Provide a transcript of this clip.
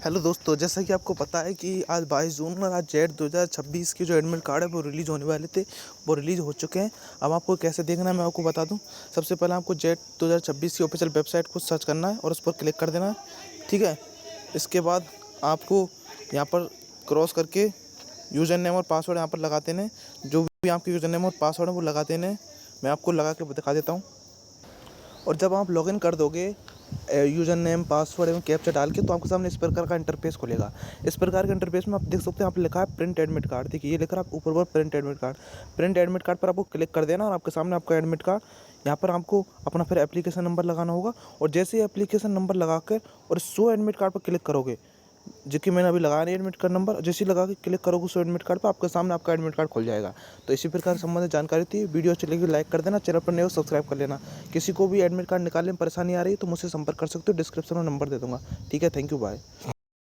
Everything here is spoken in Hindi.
हेलो दोस्तों, जैसा कि आपको पता है कि आज 22 जून और आज जेट 2026 के जो एडमिट कार्ड है वो रिलीज़ होने वाले थे। वो रिलीज़ हो चुके हैं। अब आपको कैसे देखना है मैं आपको बता दूं। सबसे पहले आपको जेट 2026 की ऑफिशियल वेबसाइट को सर्च करना है और उस पर क्लिक कर देना है। ठीक है। इसके बाद आपको यहाँ पर क्रॉस करके यूज़र नेम और पासवर्ड यहाँ पर लगा देना है। जो भी आपके यूज़र नेम और पासवर्ड है वो लगा देना है। मैं आपको लगा के दिखा देता हूँ। और जब आप लॉगिन कर दोगे यूज़र नेम पासवर्ड एवं कैप्चा डाल के, तो आपके सामने इस प्रकार का इंटरफेस खुलेगा। इस प्रकार के इंटरफेस में आप देख सकते हैं, आप लिखा है प्रिंट एडमिट कार्ड। देखिए ये लिखा है आप ऊपर पर print admit card. Print admit card पर आपको क्लिक कर देना और आपके सामने आपका एडमिट कार्ड, यहाँ पर आपको अपना फिर एप्लीकेशन नंबर लगाना होगा। और जैसे ही एप्लीकेशन नंबर लगा कर और शो एडमिट कार्ड पर क्लिक करोगे, जो कि मैंने अभी लगाया नहीं एडमिट कार्ड नंबर, जैसे ही लगा के क्लिक करोगे उस एडमिट कार्ड पर, आपके सामने आपका एडमिट कार्ड खुल जाएगा। तो इसी प्रकार संबंधित जानकारी थी। वीडियो अच्छी लगी लाइक कर देना, चैनल पर नए हो सब्सक्राइब कर लेना। किसी को भी एडमिट कार्ड निकालने में परेशानी आ रही है तो मुझसे संपर्क कर सकते हो, डिस्क्रिप्शन में नंबर दे दूँगा। ठीक है, थैंक यू, बाय।